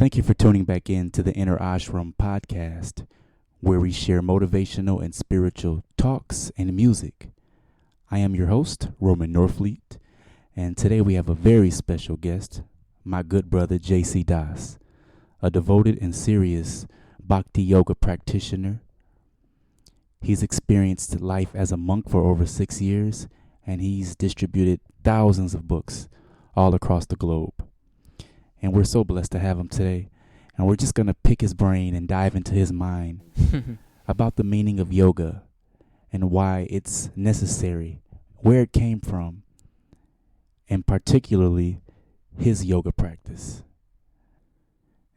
Thank you for tuning back in to the Inner Ashram podcast, where we share motivational and spiritual talks and music. I am your host, Roman Norfleet, and today we have a very special guest, my good brother JC Das, a devoted and serious Bhakti yoga practitioner. He's experienced life as a monk for over 6 years, and he's distributed thousands of books all across the globe. And we're so blessed to have him today. And we're just going to pick his brain and dive into his mind about the meaning of yoga and why it's necessary, where it came from, and particularly his yoga practice.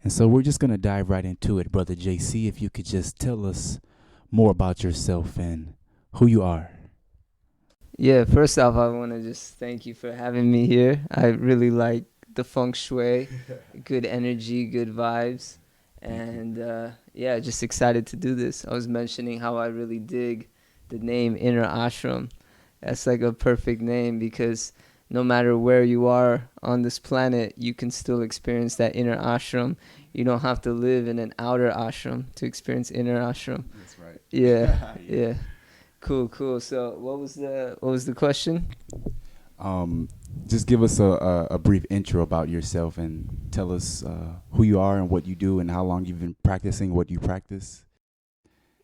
And so we're just going to dive right into it, Brother JC. If you could just tell us more about yourself and who you are. Yeah, first off, I want to just thank you for having me here. I really like the feng shui, good energy, good vibes, and just excited to do this. I was mentioning how I really dig the name Inner Ashram. That's like a perfect name because no matter where you are on this planet, you can still experience that inner ashram. You don't have to live in an outer ashram to experience inner ashram. That's right. Yeah. Cool. So what was the question? Just give us a brief intro about yourself and tell us who you are and what you do and how long you've been practicing what you practice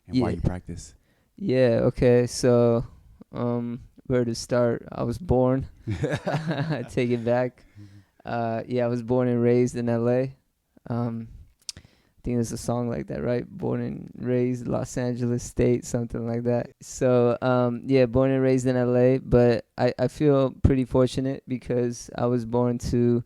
and why you practice. Yeah, okay. So where to start? I was born. I take it back. I was born and raised in LA. I think there's a song like that, right? Born and raised Los Angeles State, something like that. So, born and raised in LA, but I feel pretty fortunate because I was born to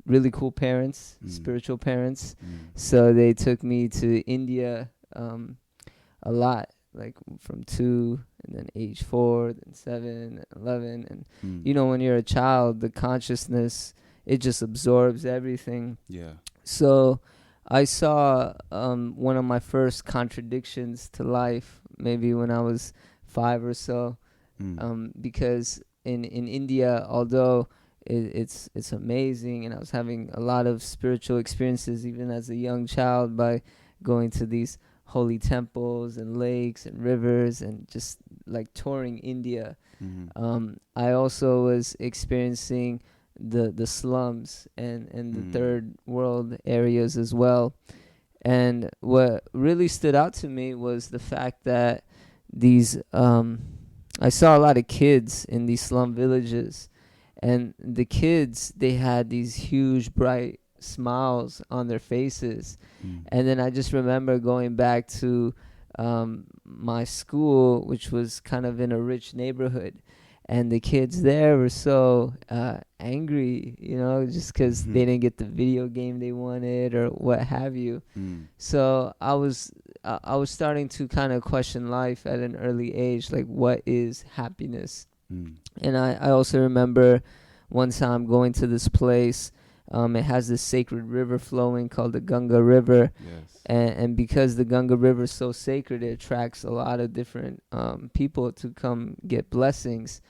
really cool parents, spiritual parents. So they took me to India a lot, like from 2 and then age 4, then 7, 11. And, when you're a child, the consciousness, it just absorbs everything. Yeah. So I saw one of my first contradictions to life, maybe when I was 5 or so, because in India, although it's amazing, and I was having a lot of spiritual experiences even as a young child by going to these holy temples and lakes and rivers and just like touring India. I also was experiencing the slums and the third world areas as well. And what really stood out to me was the fact that these I saw a lot of kids in these slum villages, and the kids, they had these huge bright smiles on their faces. And then I just remember going back to my school, which was kind of in a rich neighborhood. And the kids there were so angry, just because they didn't get the video game they wanted or what have you. So I was starting to kind of question life at an early age, like what is happiness? And I also remember one time going to this place. It has this sacred river flowing called the Ganga River. Yes. And because the Ganga River is so sacred, it attracts a lot of different people to come get blessings.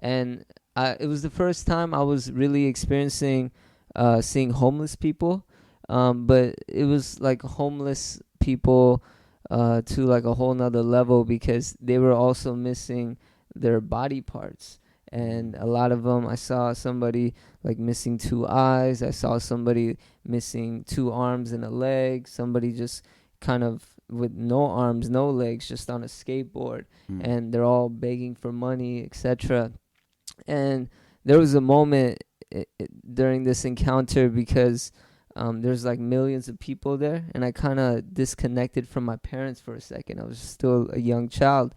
And it was the first time I was really experiencing seeing homeless people. But it was like homeless people to like a whole nother level because they were also missing their body parts. And a lot of them, I saw somebody like missing 2 eyes. I saw somebody missing 2 arms and a leg. Somebody just kind of with no arms, no legs, just on a skateboard. And they're all begging for money, etc. And there was a moment during this encounter because there's like millions of people there. And I kind of disconnected from my parents for a second. I was still a young child.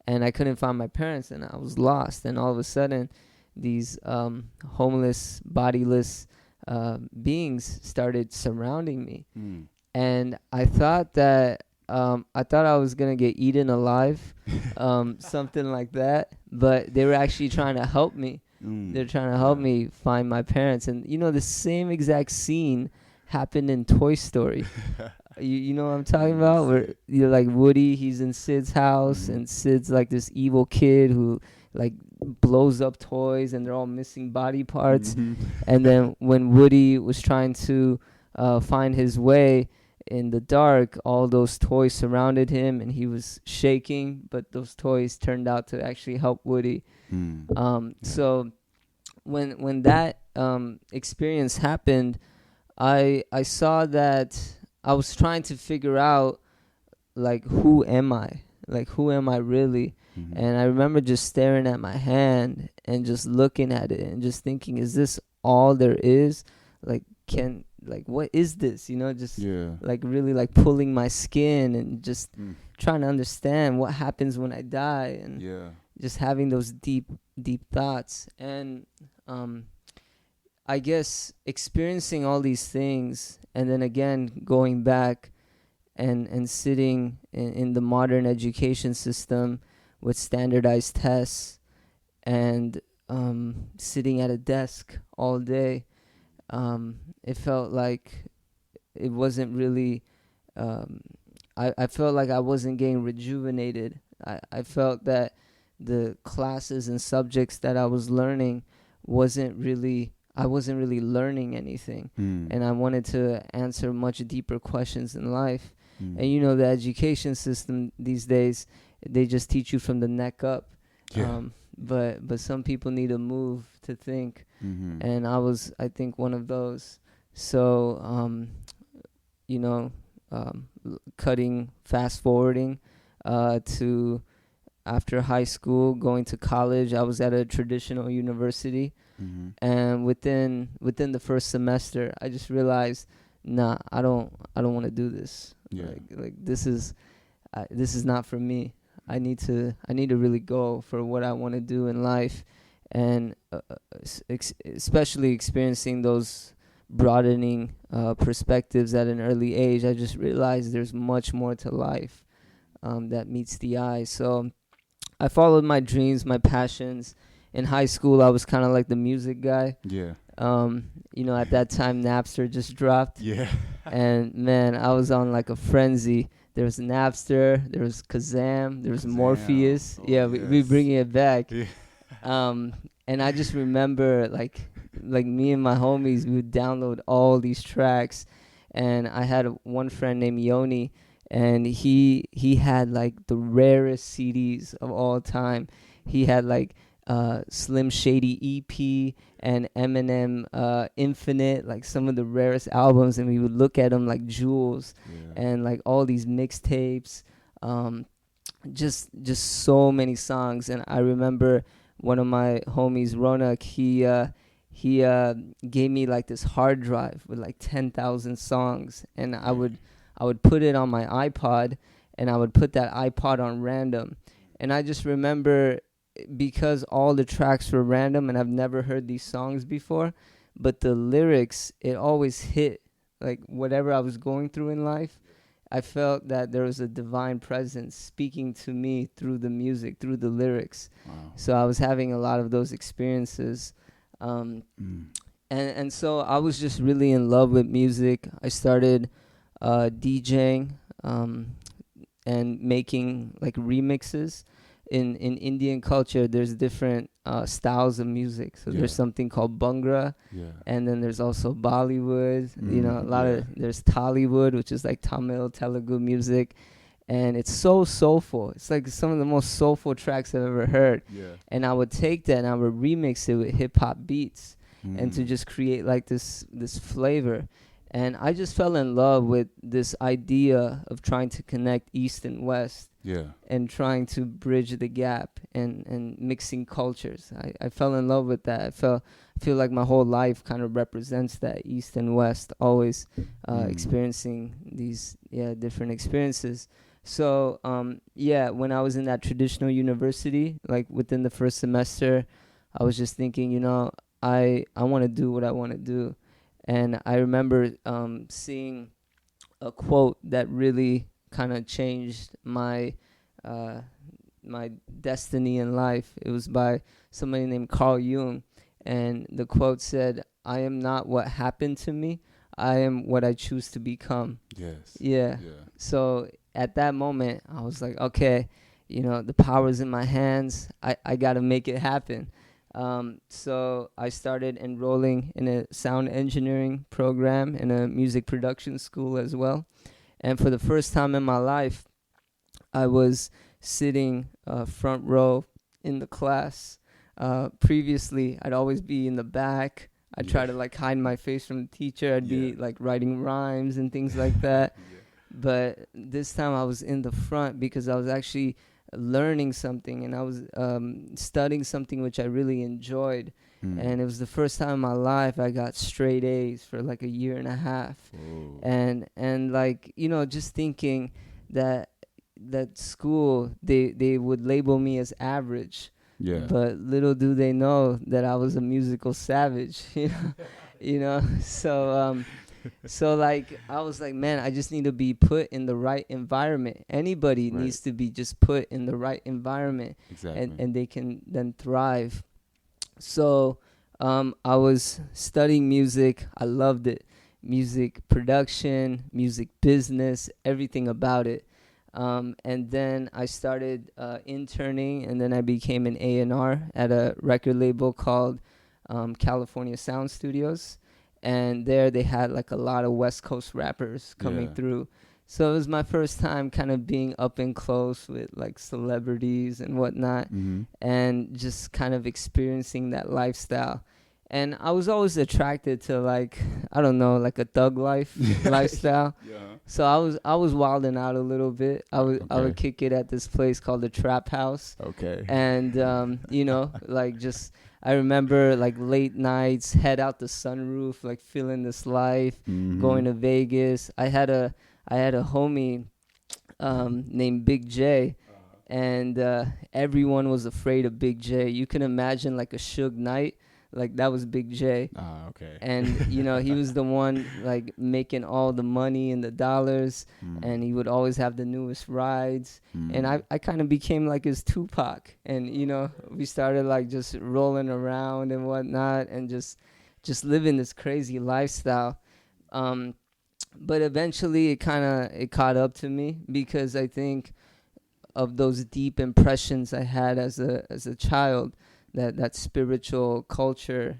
And I couldn't find my parents, and I was lost. And all of a sudden, these homeless, bodiless beings started surrounding me. And I thought that I was going to get eaten alive, something like that. But they were actually trying to help me. They're trying to help me find my parents. And, the same exact scene happened in Toy Story. You know what I'm talking about? Where you're like Woody, he's in Sid's house, and Sid's like this evil kid who like blows up toys, and they're all missing body parts. And then when Woody was trying to find his way in the dark, all those toys surrounded him and he was shaking, but those toys turned out to actually help Woody. So when that experience happened, I saw that I was trying to figure out, like, who am I? Like, who am I really? And I remember just staring at my hand and just looking at it and just thinking, is this all there is? Like, what is this? Just like really like pulling my skin and just trying to understand what happens when I die, and just having those deep thoughts. And I guess experiencing all these things, and then again going back and sitting in the modern education system with standardized tests, and sitting at a desk all day, it felt like it wasn't really, I felt like I wasn't getting rejuvenated. I felt that the classes and subjects that I was learning I wasn't really learning anything. And I wanted to answer much deeper questions in life. And the education system these days, they just teach you from the neck up. But some people need to move to think. And I think one of those. So fast forwarding to after high school, going to college, I was at a traditional university. And within the first semester, I just realized, nah, I don't want to do this. Like this is not for me. I need to really go for what I want to do in life. And especially experiencing those broadening perspectives at an early age, I just realized there's much more to life that meets the eye. So I followed my dreams, my passions. In high school, I was kind of like the music guy. At that time, Napster just dropped. And man, I was on like a frenzy. There was Napster, there was Kazam, there was Morpheus. We bringing it back. And I just remember like me and my homies, we would download all these tracks. And I had one friend named Yoni, and he had like the rarest CDs of all time. He had like Slim Shady EP and Eminem Infinite, like some of the rarest albums, and we would look at them like jewels. And like all these mixtapes, just so many songs. And I remember one of my homies, Ronak, he gave me like this hard drive with like 10,000 songs, and I would put it on my iPod, and I would put that iPod on random. And I just remember, because all the tracks were random and I've never heard these songs before, but the lyrics, it always hit like whatever I was going through in life. I felt that there was a divine presence speaking to me through the music, through the lyrics. So I was having a lot of those experiences. And so I was just really in love with music. I started DJing and making like remixes. In Indian culture, there's different styles of music. So there's something called Bhangra, and then there's also Bollywood. There's Tollywood, which is like Tamil, Telugu music, and it's so soulful. It's like some of the most soulful tracks I've ever heard. And I would take that and I would remix it with hip hop beats, and to just create like this flavor. And I just fell in love with this idea of trying to connect East and West. And trying to bridge the gap and mixing cultures. I fell in love with that. I feel like my whole life kind of represents that, East and West, always experiencing these different experiences. So when I was in that traditional university, like within the first semester, I was just thinking, I want to do what I want to do. And I remember seeing a quote that really kind of changed my destiny in life. It was by somebody named Carl Jung, and the quote said, "I am not what happened to me. I am what I choose to become." So at that moment, I was like, okay, the power's in my hands. I got to make it happen. So I started enrolling in a sound engineering program in a music production school as well. And for the first time in my life, I was sitting front row in the class. Previously, I'd always be in the back. I'd try to like hide my face from the teacher. I'd be like writing rhymes and things like that. But this time I was in the front because I was actually learning something, and I was studying something which I really enjoyed. And it was the first time in my life I got straight A's for like a year and a half. Whoa. And like, you know, just thinking that school, they would label me as average. Yeah. But little do they know that I was a musical savage, you know. So like I was like, man, I just need to be put in the right environment. Anybody needs to be just put in the right environment. Exactly. And they can then thrive. So I was studying music. I loved it. Music production, music business, everything about it. And then I started interning, and then I became an A&R at a record label called California Sound Studios. And there they had like a lot of West Coast rappers coming through. So it was my first time kind of being up and close with like celebrities and whatnot, and just kind of experiencing that lifestyle. And I was always attracted to like, I don't know, like a thug lifestyle. So I was wilding out a little bit. I would kick it at this place called the Trap House. Okay. And you know, like just I remember like late nights, head out the sunroof, like feeling this life, going to Vegas. I had a homie named Big J, and everyone was afraid of Big J. You can imagine like a Suge Knight. Like that was Big J. Okay. And you know, he was the one like making all the money and the dollars, and he would always have the newest rides. And I kind of became like his Tupac, and you know, we started like just rolling around and whatnot, and just living this crazy lifestyle. But eventually it caught up to me, because I think of those deep impressions I had as a child, that spiritual culture,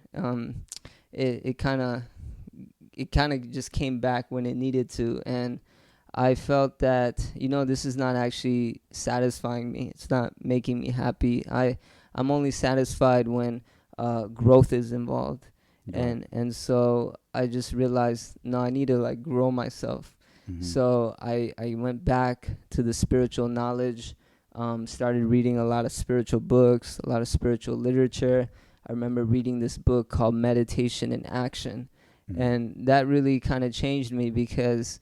it kind of just came back when it needed to. And I felt that, you know, this is not actually satisfying me. It's not making me happy. I'm only satisfied when growth is involved. And so I just realized, no, I need to like grow myself. So I went back to the spiritual knowledge. Started reading a lot of spiritual books, a lot of spiritual literature. I remember reading this book called Meditation in Action. And that really kind of changed me, because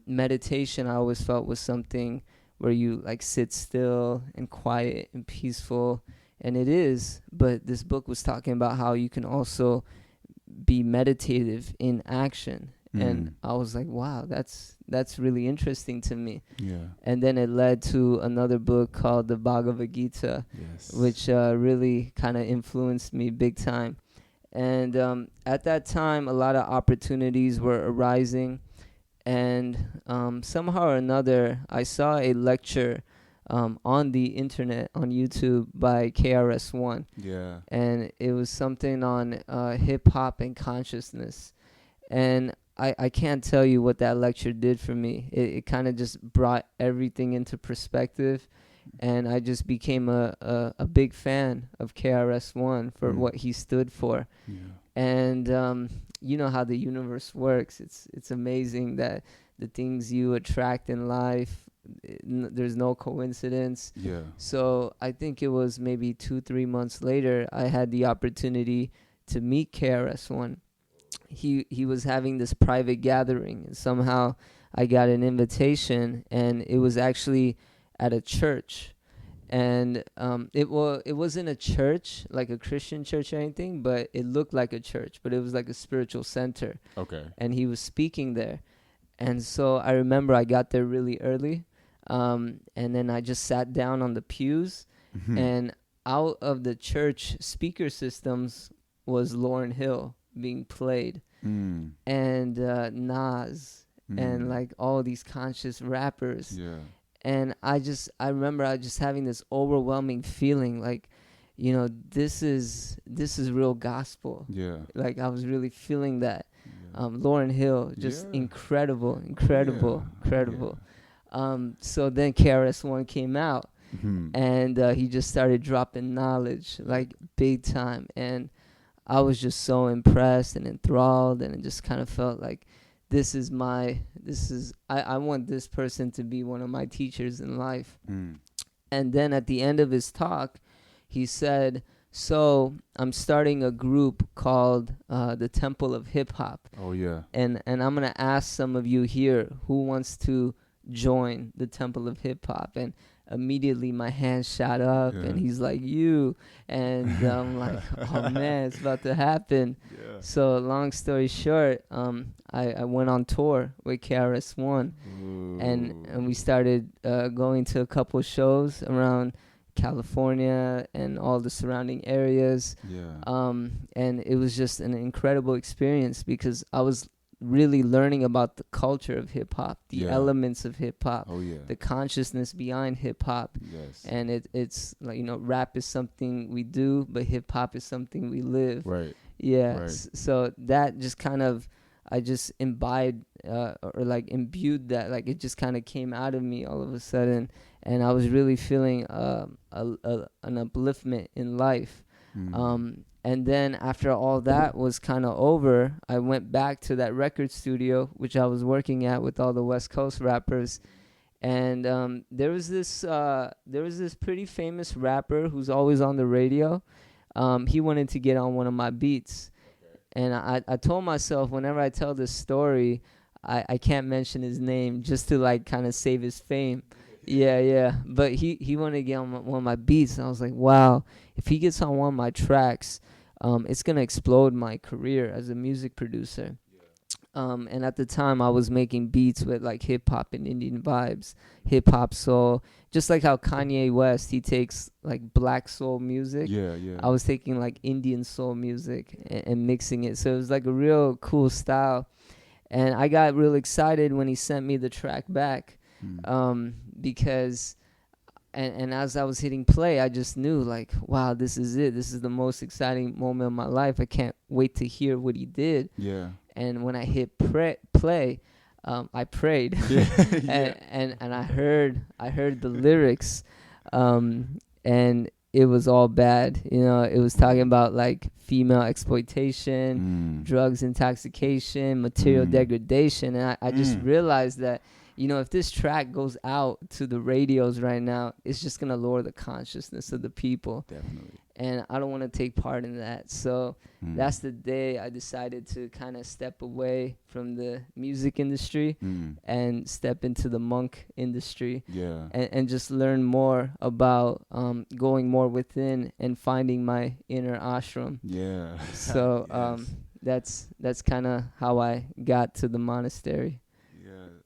meditation I always felt was something where you like sit still and quiet and peaceful. And it is, but this book was talking about how you can also be meditative in action. And I was like, wow, that's really interesting to me. And then it led to another book called the Bhagavad Gita, which really kind of influenced me big time. And at that time, a lot of opportunities were arising. And somehow or another, I saw a lecture on the internet, on YouTube, by KRS-One. And it was something on hip-hop and consciousness. And I can't tell you what that lecture did for me. It kind of just brought everything into perspective, and I just became a big fan of KRS-One for what he stood for. And you know how the universe works. It's amazing that the things you attract in life, there's no coincidence. So I think it was maybe 2-3 months later, I had the opportunity to meet KRS-One. He was having this private gathering, and somehow I got an invitation, and it was actually at a church. And it wasn't a church, like a Christian church or anything, but it looked like a church, but it was like a spiritual center. And he was speaking there. And so I remember I got there really early, and then I just sat down on the pews, and out of the church speaker systems was Lauryn Hill being played, and Nas, and like all these conscious rappers. And I remember I just having this overwhelming feeling, like this is real gospel. Yeah. Like I was really feeling that. Yeah. Lauryn Hill, just Yeah. incredible. Yeah. So then KRS-One came out, Mhm. and he just started dropping knowledge like big time, and I was just so impressed and enthralled, and it just kind of felt like I want this person to be one of my teachers in life. Mm. And then at the end of his talk, he said, so I'm starting a group called the Temple of Hip Hop. Oh yeah. And I'm going to ask some of you here who wants to join the Temple of Hip Hop. And immediately my hand shot up, and he's like, you. And I'm like, oh man, it's about to happen. Yeah. So long story short, I went on tour with KRS-One, and we started going to a couple shows around California and all the surrounding areas. Yeah. And it was just an incredible experience because I was really learning about the culture of hip hop, the elements of hip hop, the consciousness behind hip hop. Yes. And it's like, rap is something we do, but hip hop is something we live. Right. Yeah. Right. So that just kind of, I just imbibed or like imbued that, like it just kind of came out of me all of a sudden, and I was really feeling an upliftment in life. And then after all that was kind of over, I went back to that record studio which I was working at with all the West Coast rappers, and there was this pretty famous rapper who's always on the radio. He wanted to get on one of my beats. And I told myself, whenever I tell this story, I can't mention his name just to like kind of save his fame. Yeah. But he wanted to get on one of my beats, and I was like, wow, if he gets on one of my tracks, it's going to explode my career as a music producer. And at the time, I was making beats with like hip hop and Indian vibes, hip hop soul, just like how Kanye West, he takes like black soul music. Yeah. I was taking like Indian soul music and mixing it. So it was like a real cool style. And I got real excited when he sent me the track back, because and as I was hitting play, I just knew like, wow, this is it. This is the most exciting moment of my life. I can't wait to hear what he did. Yeah. And when I hit play, I prayed, and I heard the lyrics, and it was all bad. It was talking about like female exploitation, drugs, intoxication, material degradation, and I just realized that, if this track goes out to the radios right now, it's just gonna lower the consciousness of the people. Definitely. And I don't want to take part in that. So that's the day I decided to kind of step away from the music industry and step into the monk industry. Yeah. And just learn more about going more within and finding my inner ashram. Yeah. So Yes. that's kind of how I got to the monastery.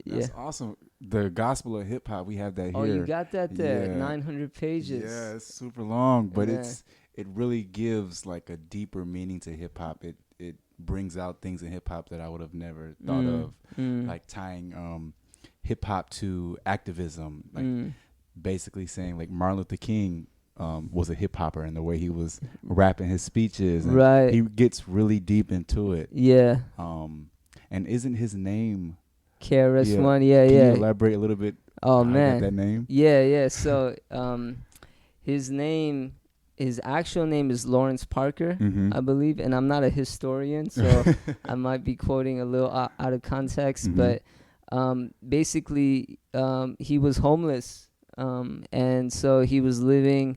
That's awesome. The Gospel of Hip Hop, we have that here. Oh, you got that there, 900 pages. Yeah, it's super long, but it really gives like a deeper meaning to hip hop. It brings out things in hip hop that I would have never thought of, like tying hip hop to activism, like basically saying like Martin Luther King was a hip hopper, and the way he was rapping his speeches, and right? He gets really deep into it. Yeah. And isn't his name KRS-One? Can you elaborate a little bit? Oh man, that name. Yeah. So his actual name is Lawrence Parker, I believe, and I'm not a historian, so I might be quoting a little out of context, but basically he was homeless, and so he was living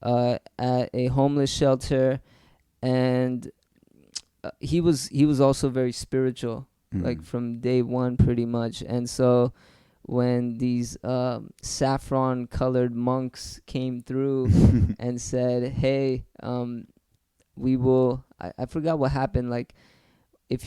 at a homeless shelter, and he was also very spiritual. Like from day one, pretty much. And so when these saffron colored monks came through and said, hey, we will, I forgot what happened, like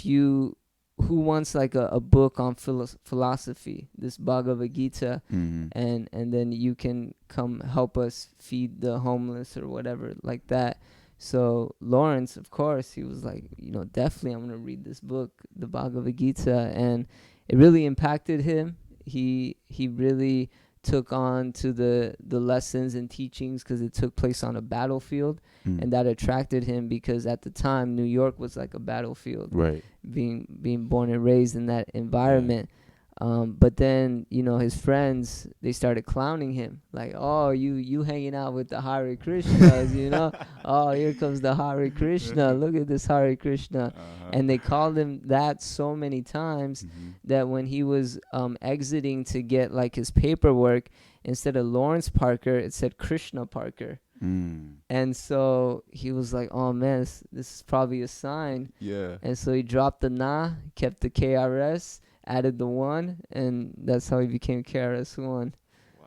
who wants like a book on philosophy, this Bhagavad Gita, and then you can come help us feed the homeless or whatever like that. So Lawrence, of course, he was like, definitely I'm going to read this book, the Bhagavad Gita. And it really impacted him. He really took on to the lessons and teachings because it took place on a battlefield, and that attracted him because at the time New York was like a battlefield, right. Being born and raised in that environment. But then, you know, his friends, they started clowning him like, oh, you hanging out with the Hare Krishnas, you know. Oh, here comes the Hare Krishna, look at this Hare Krishna. And they called him that so many times that when he was exiting to get like his paperwork, instead of Lawrence Parker, it said Krishna Parker. And so he was like, oh man, this is probably a sign. Yeah. And so he dropped the Na, kept the KRS, added the 1, and that's how he became KRS-One. Wow.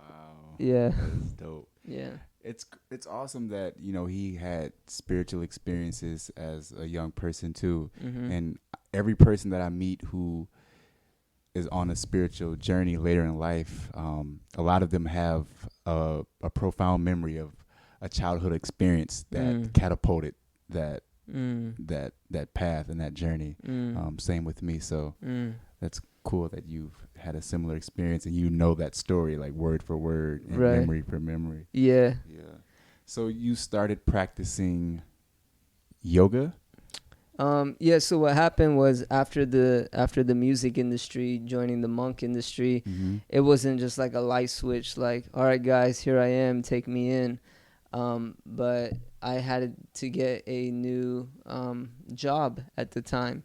Yeah. That's dope. Yeah. It's awesome that, you know, he had spiritual experiences as a young person too. And every person that I meet who is on a spiritual journey later in life, a lot of them have a profound memory of a childhood experience that catapulted that path and that journey. Same with me. So that's cool that you've had a similar experience and you know that story like word for word and memory for memory. Yeah. So you started practicing yoga? Yeah, so what happened was after the music industry, joining the monk industry, it wasn't just like a light switch like, all right guys, here I am, take me in. But I had to get a new job at the time.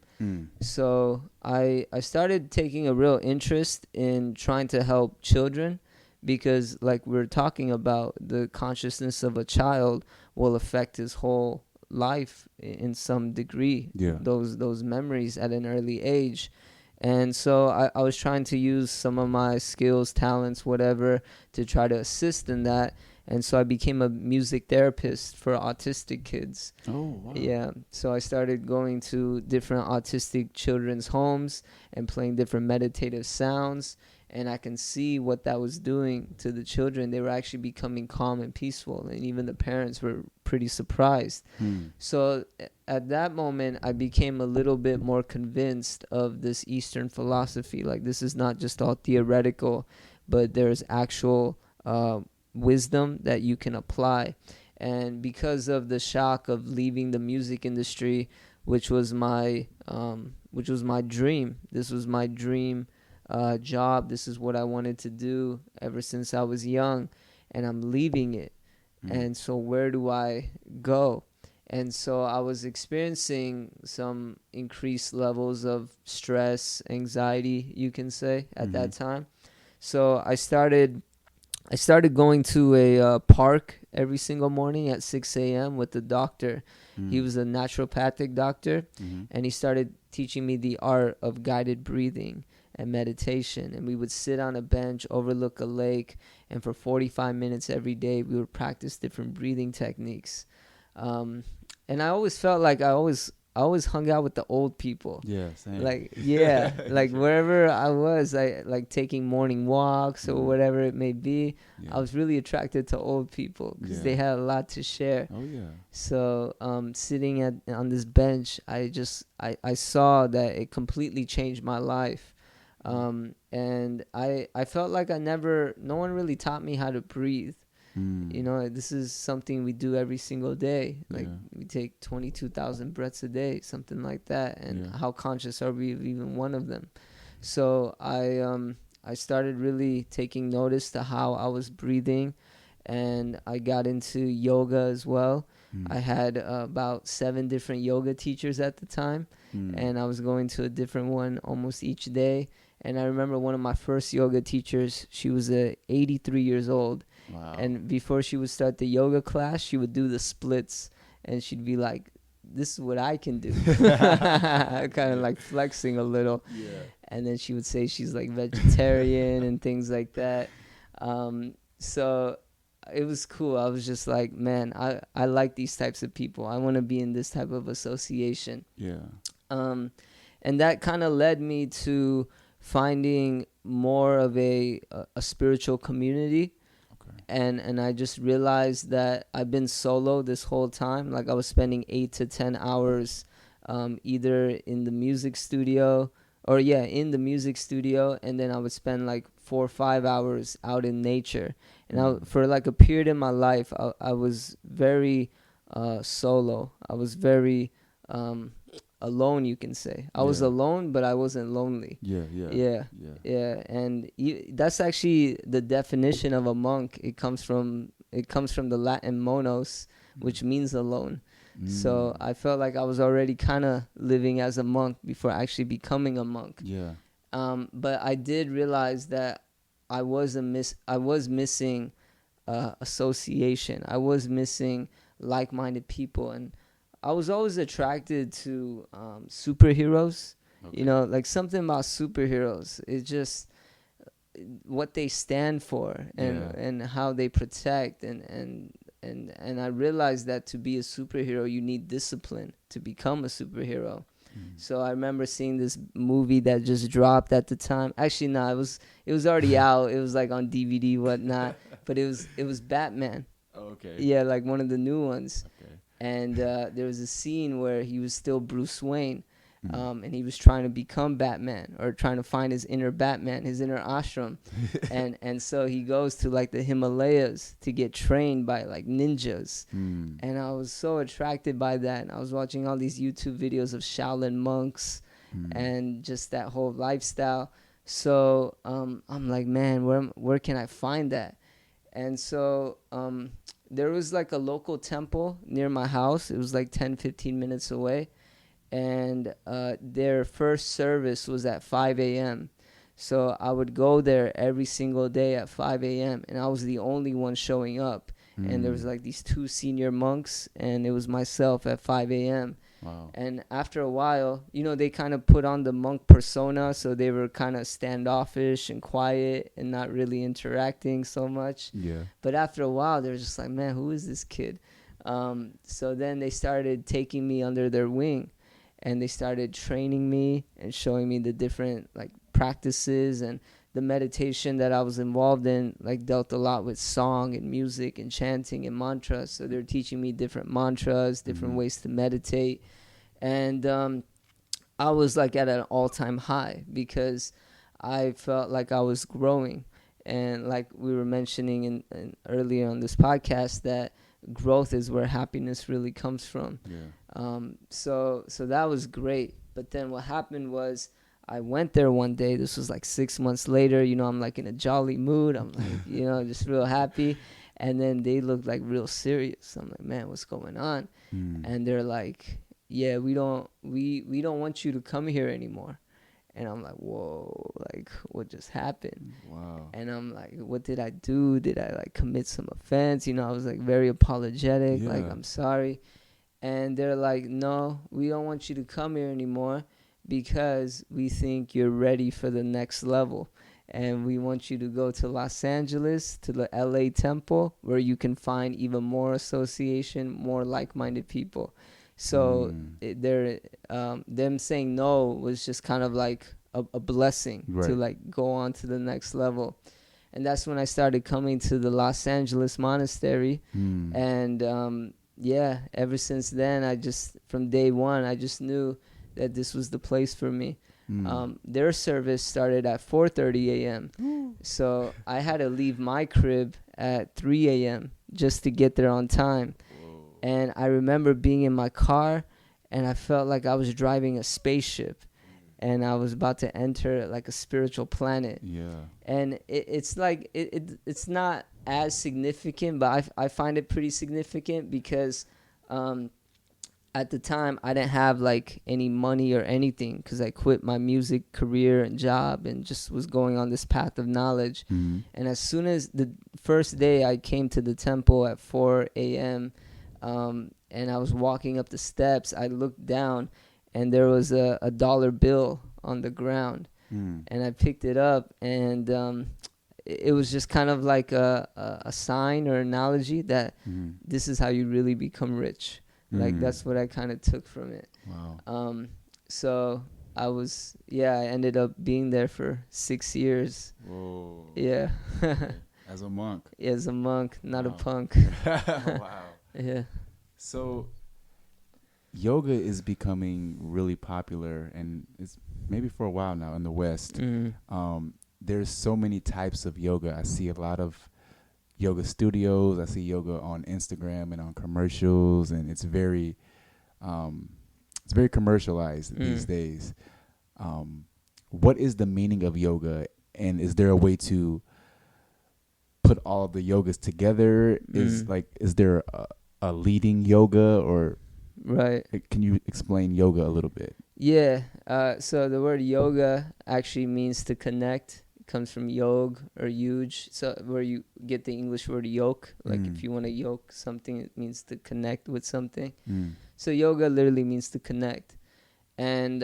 So I started taking a real interest in trying to help children, because like we're talking about, the consciousness of a child will affect his whole life in some degree. Those memories at an early age. And so I was trying to use some of my skills, talents, whatever, to try to assist in that. And so I became a music therapist for autistic kids. Oh, wow. Yeah. So I started going to different autistic children's homes and playing different meditative sounds. And I can see what that was doing to the children. They were actually becoming calm and peaceful. And even the parents were pretty surprised. So at that moment, I became a little bit more convinced of this Eastern philosophy. Like, this is not just all theoretical, but there's actual wisdom that you can apply. And because of the shock of leaving the music industry, which was my dream. This was my dream job. This is what I wanted to do ever since I was young, and I'm leaving it. And so where do I go? And so I was experiencing some increased levels of stress, anxiety, you can say, at that time. So I started going to a park every single morning at 6 a.m. with the doctor. He was a naturopathic doctor, and he started teaching me the art of guided breathing and meditation. And we would sit on a bench, overlook a lake, and for 45 minutes every day, we would practice different breathing techniques. And I always felt like I always hung out with the old people. Yeah, same. Like, yeah, like wherever I was, I like taking morning walks or whatever it may be. I was really attracted to old people because they had a lot to share. Oh yeah. So sitting on this bench, I saw that it completely changed my life. And I felt like no one really taught me how to breathe. You know, this is something we do every single day. Like we take 22,000 breaths a day, something like that. And how conscious are we of even one of them? So I started really taking notice to how I was breathing, and I got into yoga as well. I had about 7 different yoga teachers at the time, and I was going to a different one almost each day. And I remember one of my first yoga teachers, she was 83 years old. Wow. And before she would start the yoga class, she would do the splits, and she'd be like, this is what I can do. Kind of like flexing a little. Yeah. And then she would say she's like vegetarian and things like that. So it was cool. I was just like, man, I like these types of people. I want to be in this type of association. Yeah. And that kind of led me to finding more of a spiritual community. And I just realized that I've been solo this whole time. Like, I was spending 8 to 10 hours either in the music studio or yeah, in the music studio, and then I would spend like 4 or 5 hours out in nature. And for like a period in my life, I was very solo. I was very alone, you can say. I was alone, but I wasn't lonely. Yeah. And that's actually the definition of a monk. It comes from the Latin monos, which means alone. So I felt like I was already kind of living as a monk before actually becoming a monk. But I did realize that I was missing association. I was missing like-minded people, and I was always attracted to superheroes. You know, like something about superheroes. It's just what they stand for, and how they protect, and I realized that to be a superhero, you need discipline to become a superhero. So I remember seeing this movie that just dropped at the time. Actually, no, it was already out. It was like on DVD, whatnot. But it was Batman. Yeah, like one of the new ones. And there was a scene where he was still Bruce Wayne, and he was trying to become Batman, or trying to find his inner Batman, his inner ashram. and so he goes to like the Himalayas to get trained by like ninjas. And I was so attracted by that. And I was watching all these YouTube videos of Shaolin monks and just that whole lifestyle. So I'm like, man, where can I find that? And so there was like a local temple near my house. It was like 10-15 minutes away. And their first service was at 5 a.m. So I would go there every single day at 5 a.m. And I was the only one showing up. And there was like these 2 senior monks, and it was myself at 5 a.m. Wow. And after a while, you know, they kind of put on the monk persona. So they were kind of standoffish and quiet and not really interacting so much. But after a while, they were just like, man, who is this kid? So then they started taking me under their wing. And they started training me and showing me the different like practices, and the meditation that I was involved in like dealt a lot with song and music and chanting and mantras. So they're teaching me different mantras, different ways to meditate. And I was like at an all-time high because I felt like I was growing. And like we were mentioning in earlier on this podcast, that growth is where happiness really comes from. So that was great. But then what happened was, I went there one day. This was like 6 months later. You know, I'm like in a jolly mood. I'm like, you know, just real happy. And then they looked like real serious. I'm like, man, what's going on? And they're like, yeah, we don't want you to come here anymore. And I'm like, whoa, like what just happened? Wow. And I'm like, what did I do? Did I like commit some offense? You know, I was like very apologetic, like I'm sorry. And they're like, no, we don't want you to come here anymore because we think you're ready for the next level. And we want you to go to Los Angeles, to the LA temple, where you can find even more association, more like-minded people. So them saying no was just kind of like a blessing to like go on to the next level. And that's when I started coming to the Los Angeles monastery. And ever since then, from day one, I just knew that this was the place for me. Their service started at 4:30 a.m. So I had to leave my crib at 3 a.m. just to get there on time. And I remember being in my car, and I felt like I was driving a spaceship, and I was about to enter like a spiritual planet. And it's like it's not as significant, but I find it pretty significant because at the time I didn't have like any money or anything, because I quit my music career and job and just was going on this path of knowledge. And as soon as the first day I came to the temple at 4 a.m. And I was walking up the steps, I looked down, and there was a dollar bill on the ground. And I picked it up, and it was just kind of like a sign or analogy that this is how you really become rich. Like that's what I kind of took from it. Wow. So I ended up being there for 6 years. Whoa. Yeah. As a monk. As a monk, not a punk. Wow. Yeah. So yoga is becoming really popular, and it's maybe for a while now in the West. There's so many types of yoga. I see a lot of yoga studios. I see yoga on Instagram and on commercials, and it's very commercialized these days. What is the meaning of yoga, and is there a way to put all the yogas together? Is there a leading yoga, or Right. can you explain yoga a little bit? Yeah. So the word yoga actually means to connect. It comes from yog or yuj, so where you get the English word yoke. Like if you want to yoke something, it means to connect with something. So yoga literally means to connect. And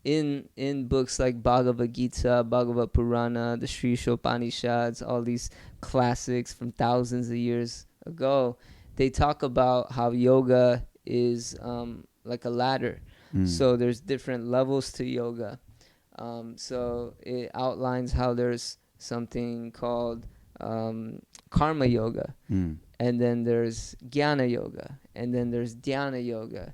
in books like Bhagavad Gita, Bhagavad Purana, the Sri Upanishads, all these classics from thousands of years ago, they talk about how yoga is like a ladder. So there's different levels to yoga. So it outlines how there's something called karma yoga, and then there's jnana yoga, and then there's dhyana yoga,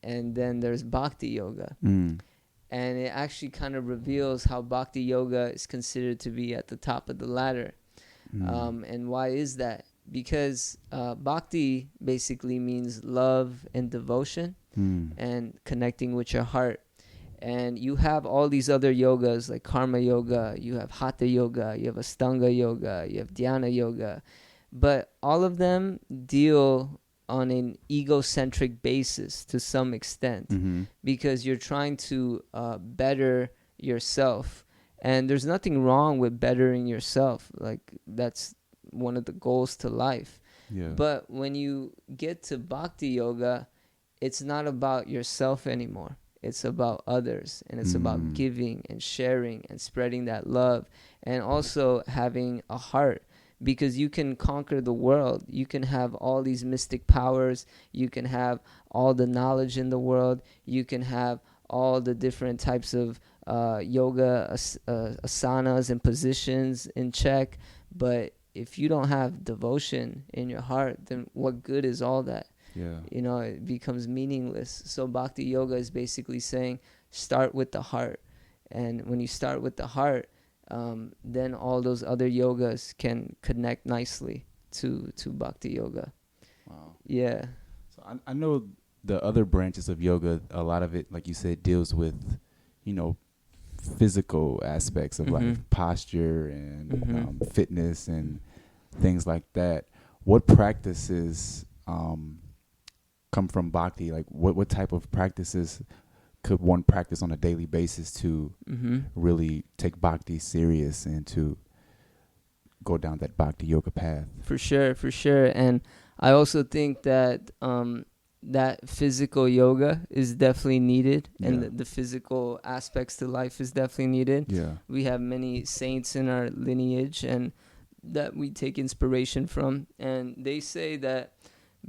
and then there's bhakti yoga. And it actually kind of reveals how bhakti yoga is considered to be at the top of the ladder. And why is that? Because bhakti basically means love and devotion and connecting with your heart. And you have all these other yogas like karma yoga, you have hatha yoga, you have astanga yoga, you have dhyana yoga. But all of them deal on an egocentric basis to some extent, because you're trying to better yourself. And there's nothing wrong with bettering yourself. Like, that's one of the goals to life. But when you get to bhakti yoga, it's not about yourself anymore. It's about others, and it's about giving and sharing and spreading that love, and also having a heart, because you can conquer the world. You can have all these mystic powers. You can have all the knowledge in the world. You can have all the different types of yoga asanas and positions in check. But if you don't have devotion in your heart, then what good is all that? You know, it becomes meaningless. So bhakti yoga is basically saying, start with the heart. And when you start with the heart, then all those other yogas can connect nicely to bhakti yoga. Wow. Yeah. So I know the other branches of yoga, a lot of it, like you said, deals with, you know, physical aspects of life, posture and fitness and things like that. What practices come from bhakti? Like what type of practices could one practice on a daily basis to really take bhakti serious and to go down that bhakti yoga path? For sure. And I also think that that physical yoga is definitely needed, and the physical aspects to life is definitely needed. We have many saints in our lineage and that we take inspiration from, and they say that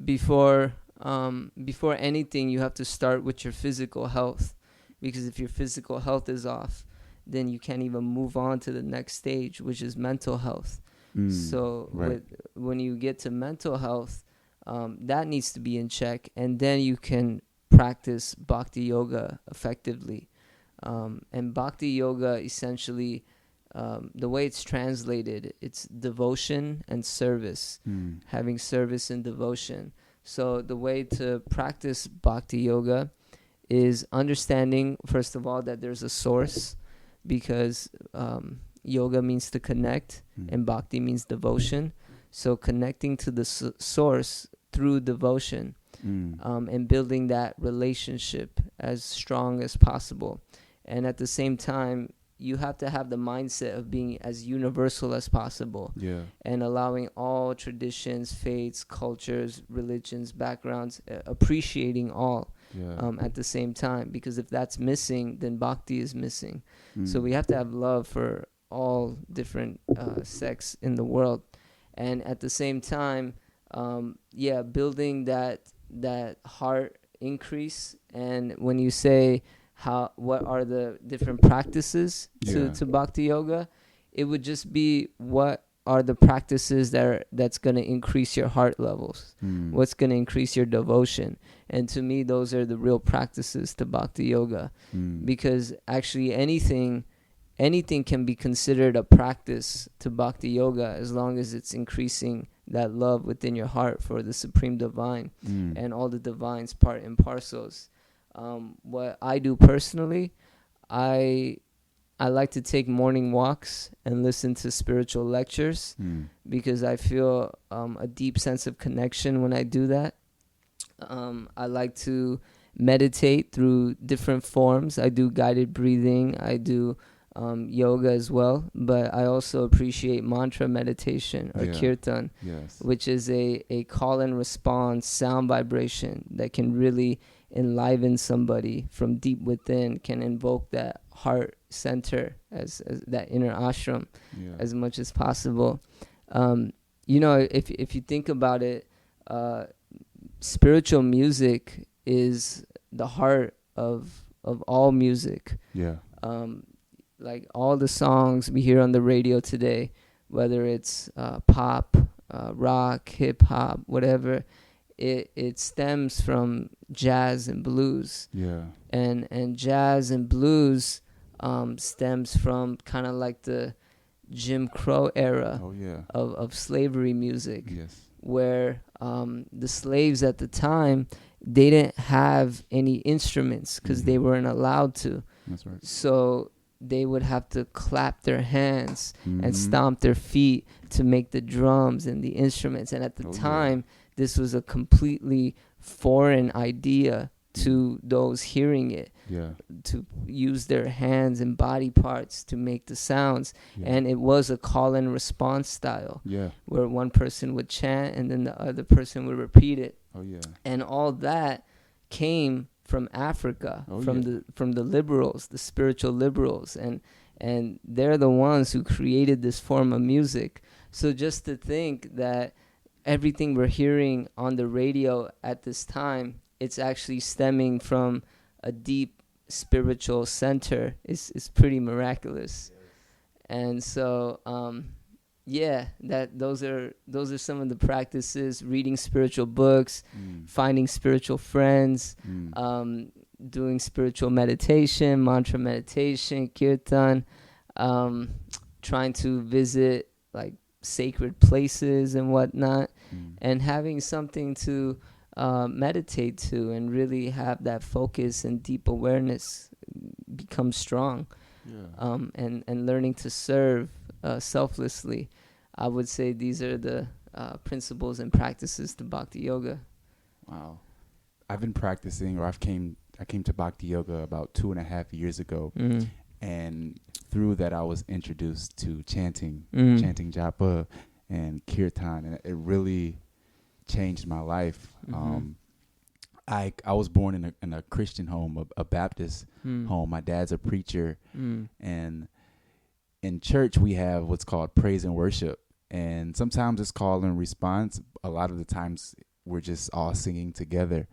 before anything, you have to start with your physical health, because if your physical health is off, then you can't even move on to the next stage, which is mental health. So when you get to mental health, that needs to be in check, and then you can practice bhakti yoga effectively. And bhakti yoga, essentially, the way it's translated, it's devotion and service, having service and devotion. So the way to practice bhakti yoga is understanding, first of all, that there's a source, because yoga means to connect, and bhakti means devotion. So connecting to the source through devotion, and building that relationship as strong as possible. And at the same time, you have to have the mindset of being as universal as possible, and allowing all traditions, faiths, cultures, religions, backgrounds, appreciating all at the same time. Because if that's missing, then bhakti is missing. So we have to have love for all different sects in the world, and at the same time, building that heart increase. And when you say what are the different practices to bhakti yoga, it would just be what are the practices that's going to increase your heart levels? What's going to increase your devotion? And to me, those are the real practices to Bhakti Yoga, because actually anything can be considered a practice to Bhakti Yoga as long as it's increasing that love within your heart for the Supreme Divine and all the Divine's part and parcels. What I do personally, I like to take morning walks and listen to spiritual lectures because I feel a deep sense of connection when I do that. I like to meditate through different forms. I do guided breathing. I do yoga as well, but I also appreciate mantra meditation or kirtan, which is a call and response sound vibration that can really enliven somebody from deep within, can invoke that heart center as that inner ashram as much as possible. If you think about it, spiritual music is the heart of all music. Like all the songs we hear on the radio today, whether it's pop, rock, hip hop, whatever, it stems from jazz and blues. And jazz and blues stems from kind of like the Jim Crow era of slavery music, where the slaves at the time, they didn't have any instruments because they weren't allowed to. That's right. So they would have to clap their hands and stomp their feet to make the drums and the instruments. And at the time, this was a completely foreign idea to those hearing it, to use their hands and body parts to make the sounds. And it was a call and response style, where one person would chant and then the other person would repeat it. And all that came from Africa, from the liberals, the spiritual liberals, and they're the ones who created this form of music. So just to think that everything we're hearing on the radio at this time, it's actually stemming from a deep spiritual center is pretty miraculous. And so those are some of the practices: reading spiritual books, finding spiritual friends, doing spiritual meditation, mantra meditation, kirtan, trying to visit like sacred places and whatnot, and having something to meditate to and really have that focus and deep awareness become strong. And learning to serve selflessly. I would say these are the principles and practices to Bhakti Yoga. Wow. I've been practicing, or I came to Bhakti Yoga about 2.5 years ago. And through that, I was introduced to chanting japa and kirtan, and it really changed my life. I was born in a Christian home, a Baptist home. My dad's a preacher, and in church we have what's called praise and worship, and sometimes it's call and response. A lot of the times we're just all singing together.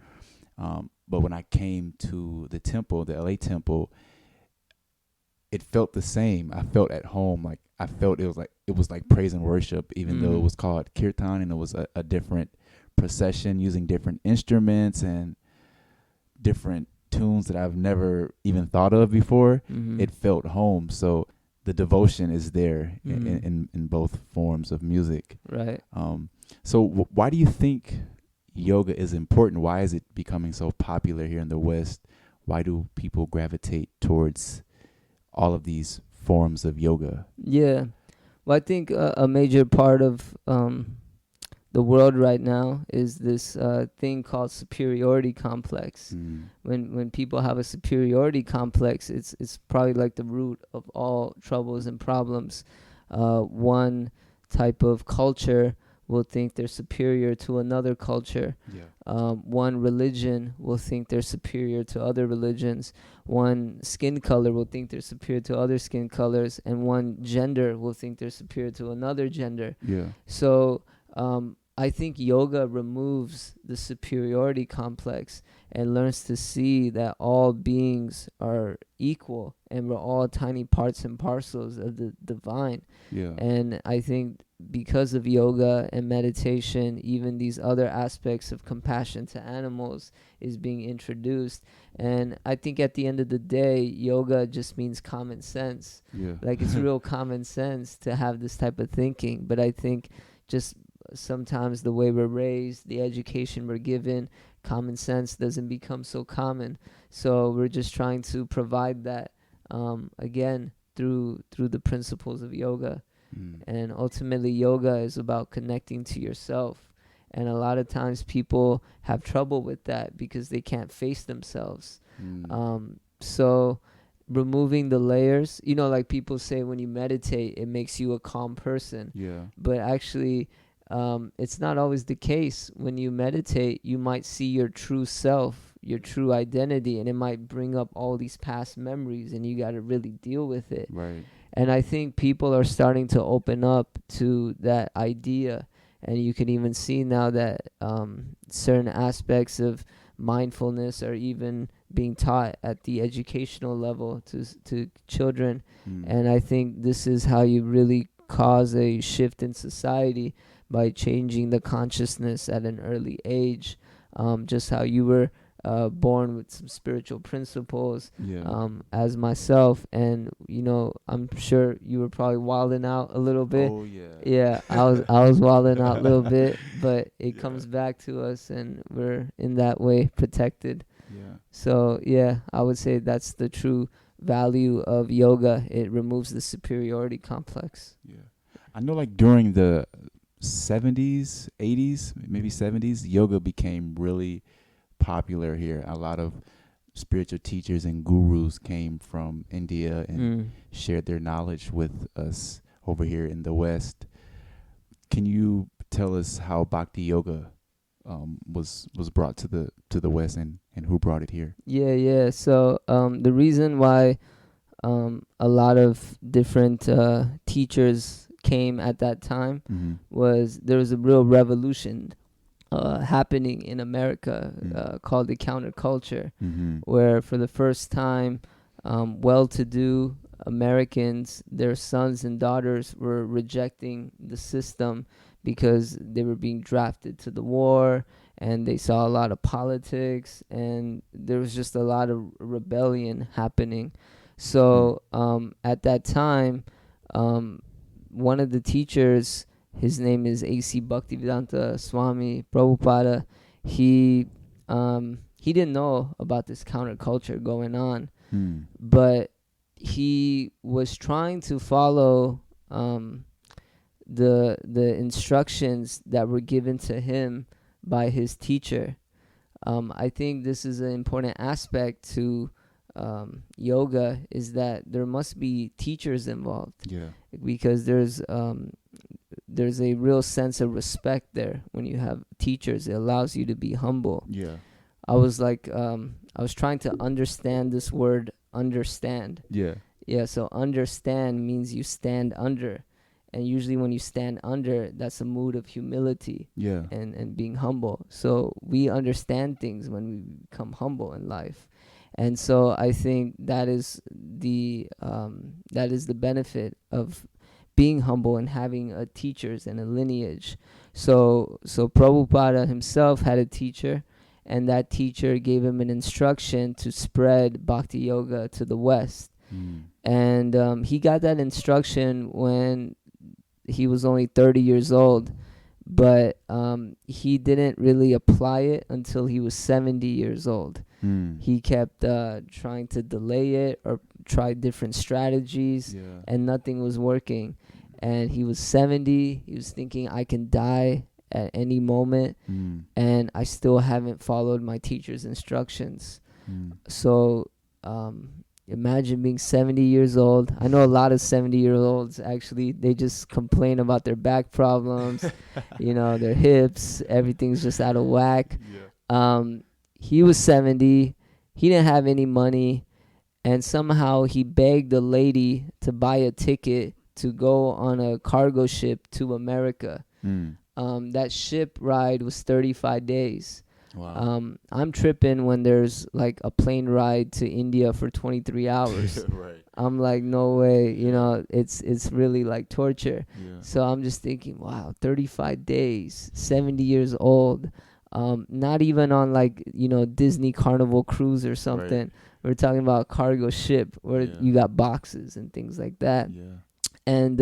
But when I came to the temple, the LA temple, it felt the same. I felt at home. Like I felt it was like praise and worship, even though it was called kirtan, and it was a different procession using different instruments and different tunes that I've never even thought of before. It felt home. So the devotion is there in both forms of music. Right. So why do you think yoga is important? Why is it becoming so popular here in the West? Why do people gravitate towards all of these forms of yoga? Yeah. Well, I think a major part of the world right now is this thing called superiority complex. When people have a superiority complex, it's probably like the root of all troubles and problems. One type of culture will think they're superior to another culture. One religion will think they're superior to other religions. One skin color will think they're superior to other skin colors, and one gender will think they're superior to another gender. So I think yoga removes the superiority complex and learns to see that all beings are equal and we're all tiny parts and parcels of the divine. And I think because of yoga and meditation, even these other aspects of compassion to animals is being introduced. And I think at the end of the day, yoga just means common sense. Yeah. Like, it's real common sense to have this type of thinking. But I think just sometimes the way we're raised, the education we're given, common sense doesn't become so common. So we're just trying to provide that, again, through the principles of yoga. And ultimately, yoga is about connecting to yourself. And a lot of times people have trouble with that because they can't face themselves. So removing the layers, like people say, when you meditate, it makes you a calm person. Yeah. But actually, it's not always the case. When you meditate, you might see your true self, your true identity, and it might bring up all these past memories, and you got to really deal with it. Right. And I think people are starting to open up to that idea. And you can even see now that certain aspects of mindfulness are even being taught at the educational level to children. And I think this is how you really cause a shift in society, by changing the consciousness at an early age. Just how you were born with some spiritual principles, as myself, and I'm sure you were probably wilding out a little bit. Oh yeah. Yeah, I was wilding out a little bit, but it comes back to us, and we're in that way protected. Yeah. So yeah, I would say that's the true value of yoga. It removes the superiority complex. Yeah. I know, like, during the 70s, 80s, maybe 70s, yoga became really popular here. A lot of spiritual teachers and gurus came from India and shared their knowledge with us over here in the West. Can you tell us how Bhakti Yoga was brought to the West, and who brought it here? Yeah. So the reason why a lot of different teachers came at that time was there was a real revolution happening in America called the counterculture, where for the first time, well-to-do Americans, their sons and daughters were rejecting the system because they were being drafted to the war, and they saw a lot of politics, and there was just a lot of rebellion happening. So at that time, one of the teachers, his name is A.C. Bhaktivedanta Swami Prabhupada, he didn't know about this counterculture going on, but he was trying to follow the instructions that were given to him by his teacher. I think this is an important aspect to yoga, is that there must be teachers involved. Yeah. Because there's a real sense of respect there when you have teachers. It allows you to be humble. Yeah. I was trying to understand this word, understand. Yeah. Yeah, so understand means you stand under. And usually when you stand under, that's a mood of humility. Yeah. And being humble. So we understand things when we become humble in life. And so I think that is the benefit of being humble and having teachers and a lineage. So Prabhupada himself had a teacher, and that teacher gave him an instruction to spread Bhakti Yoga to the West. And he got that instruction when he was only 30 years old, but he didn't really apply it until he was 70 years old. He kept trying to delay it or try different strategies, and nothing was working. And he was 70. He was thinking, I can die at any moment, and I still haven't followed my teacher's instructions. So imagine being 70 years old. I know a lot of 70-year-olds, actually, they just complain about their back problems, their hips, everything's just out of whack. He was 70. He didn't have any money, and somehow he begged a lady to buy a ticket to go on a cargo ship to America. That ship ride was 35 days. Wow. I'm tripping when there's like a plane ride to India for 23 hours. Right. I'm like, no way, you Yeah. know, it's really like torture. Yeah. So I'm just thinking, wow, 35 days, 70 years old, not even on like, you know, Disney Carnival cruise or something. Right. We're talking about a cargo ship where Yeah. you got boxes and things like that. Yeah. And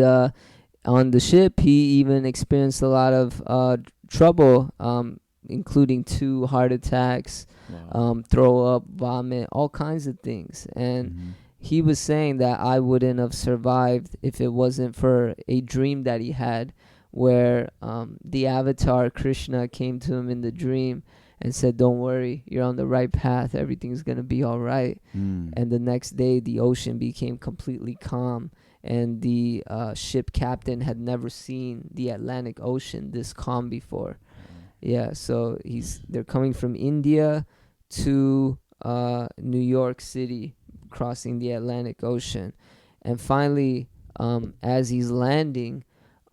on the ship, he even experienced a lot of trouble, including 2 heart attacks, Wow. throw up, vomit, all kinds of things. And Mhm. he was saying that I wouldn't have survived if it wasn't for a dream that he had, where the avatar Krishna came to him in the dream and said, "Don't worry, you're on the right path. Everything's gonna be all right." Mm. And the next day, the ocean became completely calm, and the ship captain had never seen the Atlantic Ocean this calm before. Yeah, so they're coming from India to New York City, crossing the Atlantic Ocean, and finally, as he's landing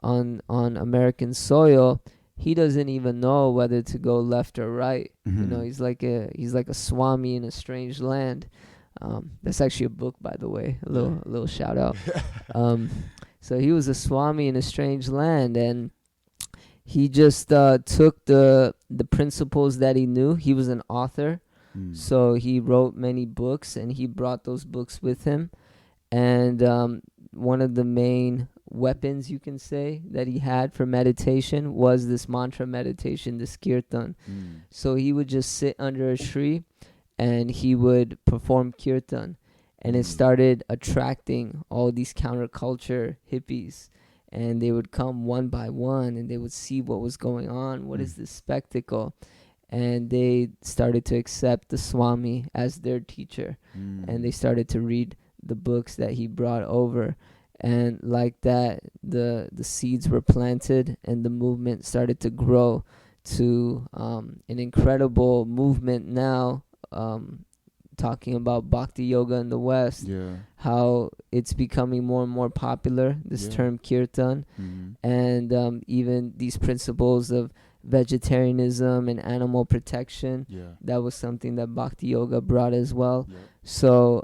on American soil, he doesn't even know whether to go left or right. You know, he's like a swami in a strange land. That's actually a book, by the way. A little shout out. So he was a swami in a strange land, and he just took the principles that he knew. He was an author, so he wrote many books, and he brought those books with him. And one of the main weapons, you can say, that he had for meditation was this mantra meditation, this kirtan. So he would just sit under a tree and he would perform kirtan, and it started attracting all these counterculture hippies, and they would come one by one and they would see what was going on. What is this spectacle? And they started to accept the Swami as their teacher, and they started to read the books that he brought over. And like that, the seeds were planted, and the movement started to grow to an incredible movement now, talking about Bhakti Yoga in the West, Yeah. how it's becoming more and more popular, this term kirtan, and even these principles of vegetarianism and animal protection. Yeah. That was something that Bhakti Yoga brought as well. Yeah. So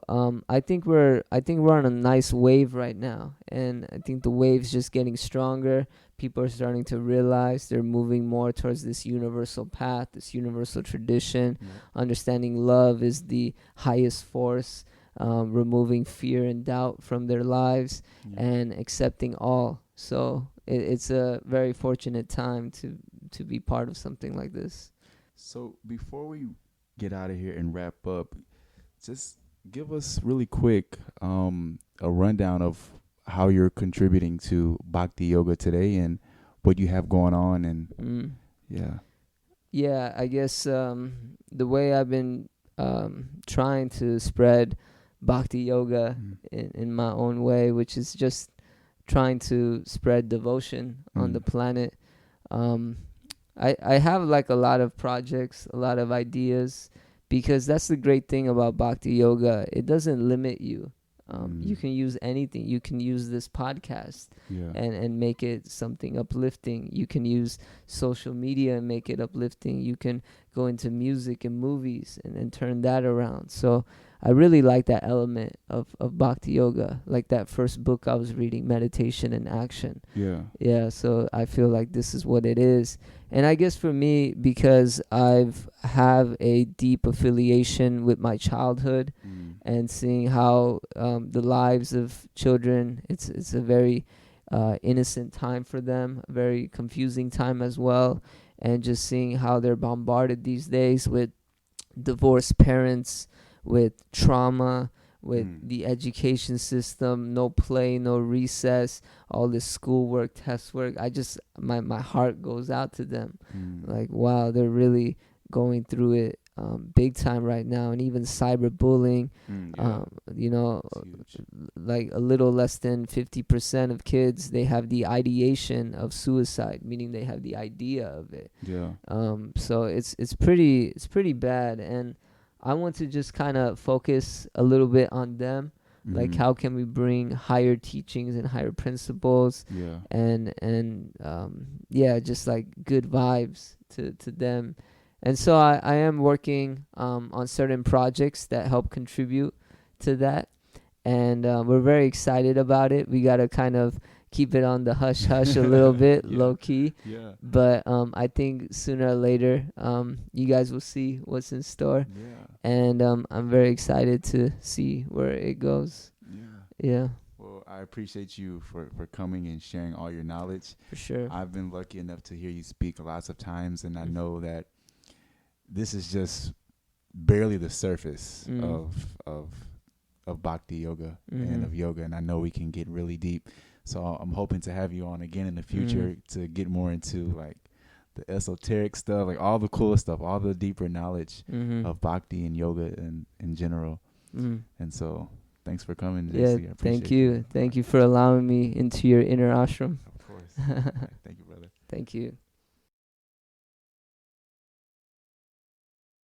I think we're on a nice wave right now, and I think the wave's just getting stronger. People are starting to realize they're moving more towards this universal path, this universal tradition, understanding love is the highest force, removing fear and doubt from their lives, and accepting all. So it's a very fortunate time to be part of something like this. So before we get out of here and wrap up, just give us really quick a rundown of how you're contributing to Bhakti Yoga today and what you have going on. And Yeah, I guess the way I've been trying to spread Bhakti Yoga in my own way, which is just trying to spread devotion on the planet. I have like a lot of projects, a lot of ideas, because that's the great thing about Bhakti Yoga. It doesn't limit you. You can use anything. You can use this podcast and make it something uplifting. You can use social media and make it uplifting. You can go into music and movies and turn that around. So I really like that element of Bhakti Yoga, like that first book I was reading, Meditation in Action. Yeah, so I feel like this is what it is. And I guess for me, because I've have a deep affiliation with my childhood and seeing how the lives of children, it's a very innocent time for them, a very confusing time as well, and just seeing how they're bombarded these days with divorced parents, with trauma, with the education system, no play, no recess, all this schoolwork, test work. I just, my heart goes out to them. Like, wow, they're really going through it big time right now. And even cyberbullying, you know, like a little less than 50% of kids, they have the ideation of suicide, meaning they have the idea of it. So it's pretty bad. And I want to just kind of focus a little bit on them. Like, how can we bring higher teachings and higher principles and just like good vibes to them, And so I am working on certain projects that help contribute to that. And we're very excited about it. We got to kind of keep it on the hush hush a little bit, low key. Yeah. But I think sooner or later, you guys will see what's in store. Yeah. And I'm very excited to see where it goes. Yeah. Well, I appreciate you for coming and sharing all your knowledge. For sure. I've been lucky enough to hear you speak lots of times, and I know that this is just barely the surface of Bhakti yoga and of yoga, and I know we can get really deep. So I'm hoping to have you on again in the future to get more into like the esoteric stuff, like all the cool stuff, all the deeper knowledge of Bhakti and yoga in general. And so thanks for coming, JC. I appreciate thank you. Thank you for allowing me into your inner ashram. Of course. Thank you, brother. Thank you.